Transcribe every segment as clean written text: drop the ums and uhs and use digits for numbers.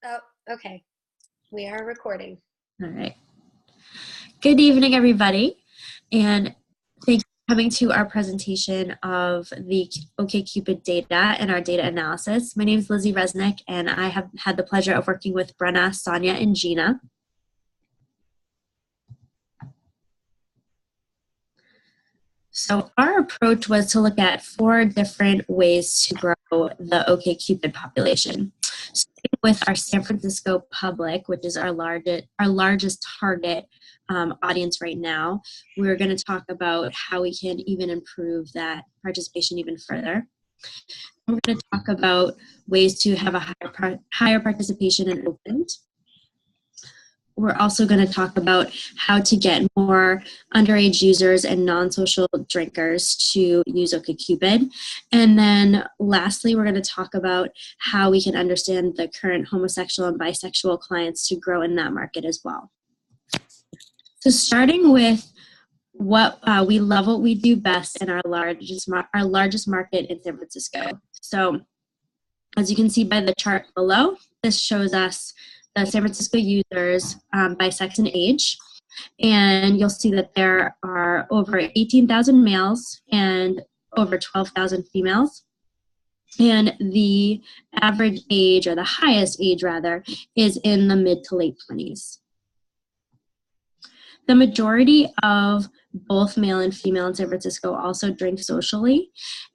Oh, okay. We are recording. All right. Good evening, everybody, and thank you for coming to our presentation of the OkCupid data and our data analysis. My name is Lizzie Resnick, and I have had the pleasure of working with Brenna, Sonia, and Gina. So our approach was to look at 4 different ways to grow the OkCupid population. Starting with our San Francisco public, which is our largest target audience right now, we're going to talk about how we can even improve that participation even further. We're going to talk about ways to have a higher participation in Oakland. We're also going to talk about how to get more underage users and non-social drinkers to use OkCupid. And then lastly, we're going to talk about how we can understand the current homosexual and bisexual clients to grow in that market as well. So starting with what we love what we do best in our largest market in San Francisco. So as you can see by the chart below, this shows us the San Francisco users by sex and age. And you'll see that there are over 18,000 males and over 12,000 females. And the average age, or the highest age rather, is in the mid to late 20s. The majority of both male and female in San Francisco also drink socially.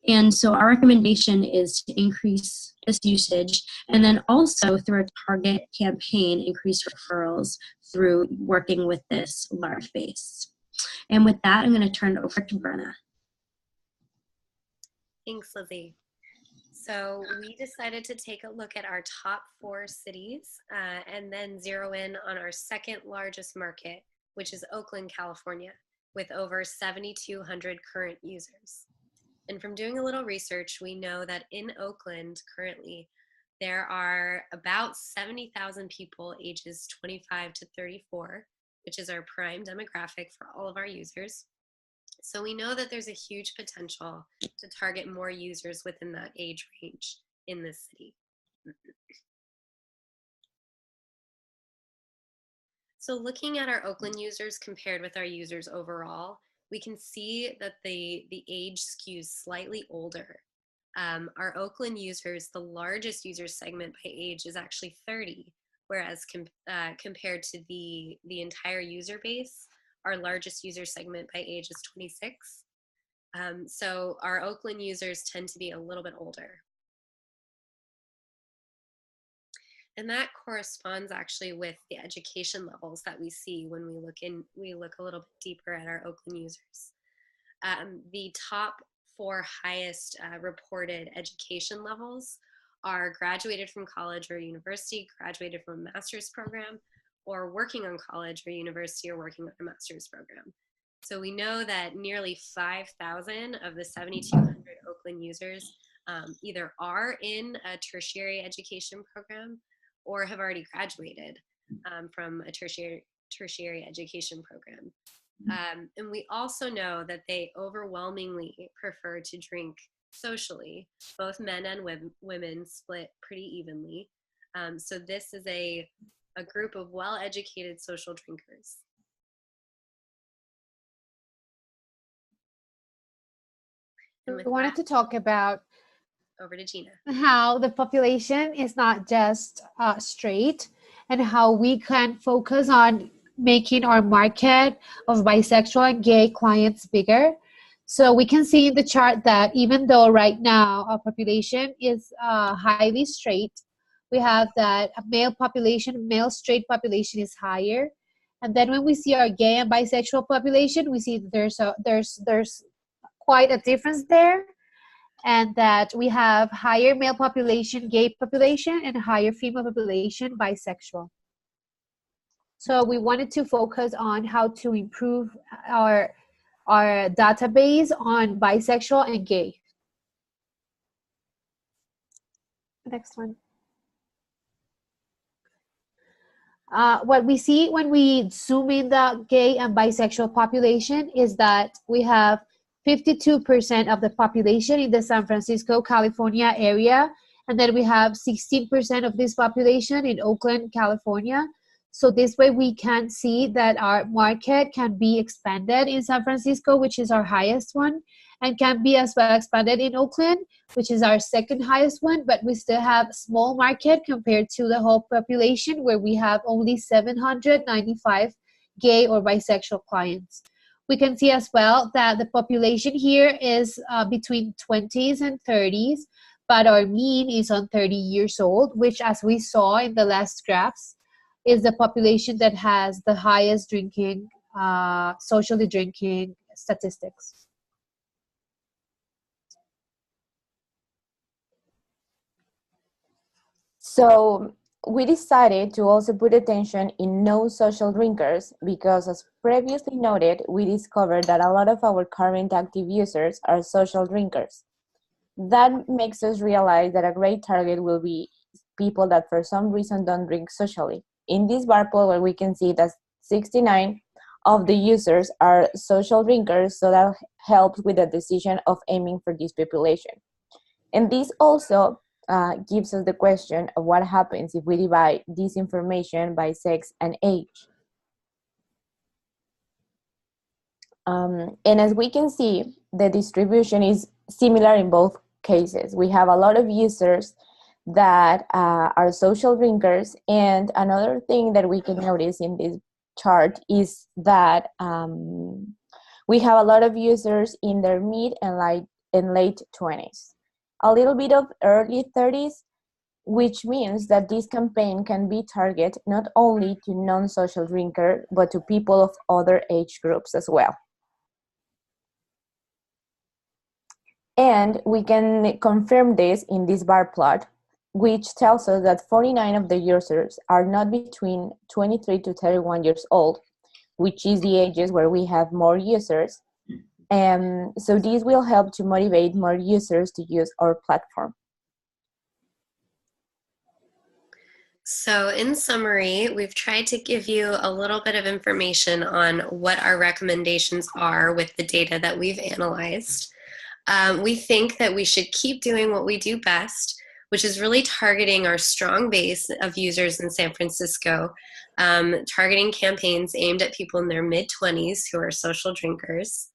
And so our recommendation is to increase this usage, and then also through a target campaign, increase referrals through working with this large base. And with that, I'm going to turn it over to Brenna. Thanks, Lizzie. So we decided to take a look at our top 4 cities and then zero in on our second largest market, which is Oakland, California, with over 7,200 current users. And from doing a little research, we know that in Oakland currently, there are about 70,000 people ages 25 to 34, which is our prime demographic for all of our users. So we know that there's a huge potential to target more users within that age range in this city. So looking at our Oakland users compared with our users overall, we can see that the age skews slightly older. Our Oakland users, the largest user segment by age is actually 30, whereas compared to the entire user base, our largest user segment by age is 26. So our Oakland users tend to be a little bit older. And that corresponds actually with the education levels that we see when we look a little bit deeper at our Oakland users. The top 4 highest reported education levels are graduated from college or university, graduated from a master's program, or working on college or university or working on a master's program. So we know that nearly 5,000 of the 7,200 Oakland users either are in a tertiary education program or have already graduated from a tertiary education program. And we also know that they overwhelmingly prefer to drink socially. Both men and women split pretty evenly. So this is a group of well-educated social drinkers. We wanted to talk about over to Gina. How the population is not just straight, and how we can focus on making our market of bisexual and gay clients bigger. So we can see in the chart that even though right now our population is highly straight, we have that male straight population is higher. And then when we see our gay and bisexual population, we see that there's quite a difference there. And that we have higher male population, gay population, and higher female population, bisexual. So we wanted to focus on how to improve our database on bisexual and gay. Next one. What we see when we zoom in the gay and bisexual population is that we have 52% of the population in the San Francisco, California area, And then we have 16% of this population in Oakland, California. So this way we can see that our market can be expanded in San Francisco, which is our highest one, and can be as well expanded in Oakland, which is our second highest one, but we still have a small market compared to the whole population, where we have only 795 gay or bisexual clients. We can see as well that the population here is between 20s and 30s, but our mean is on 30 years old, which, as we saw in the last graphs, is the population that has the highest drinking, socially drinking statistics. So we decided to also put attention in non-social drinkers because, as previously noted, we discovered that a lot of our current active users are social drinkers. That makes us realize that a great target will be people that for some reason don't drink socially. In this bar plot, where we can see that 69 of the users are social drinkers, so that helps with the decision of aiming for this population. And this also gives us the question of what happens if we divide this information by sex and age. And as we can see, the distribution is similar in both cases. We have a lot of users that are social drinkers, and another thing that we can notice in this chart is that we have a lot of users in their mid and late 20s, a little bit of early 30s, which means that this campaign can be targeted not only to non-social drinkers, but to people of other age groups as well. And we can confirm this in this bar plot, which tells us that 49 of the users are not between 23 to 31 years old, which is the ages where we have more users. And so this will help to motivate more users to use our platform. So in summary, we've tried to give you a little bit of information on what our recommendations are with the data that we've analyzed. We think that we should keep doing what we do best, which is really targeting our strong base of users in San Francisco, targeting campaigns aimed at people in their mid-20s who are social drinkers.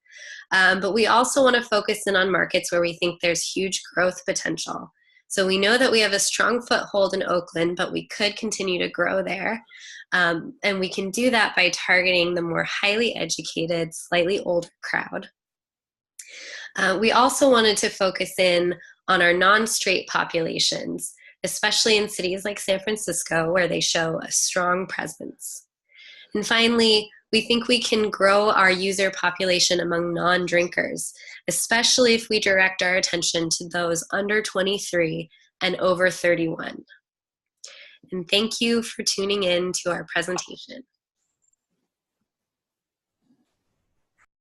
But we also want to focus in on markets where we think there's huge growth potential. So we know that we have a strong foothold in Oakland, but we could continue to grow there. And we can do that by targeting the more highly educated, slightly older crowd. We also wanted to focus in on our non-straight populations, especially in cities like San Francisco, where they show a strong presence. And finally, we think we can grow our user population among non-drinkers, especially if we direct our attention to those under 23 and over 31. And thank you for tuning in to our presentation.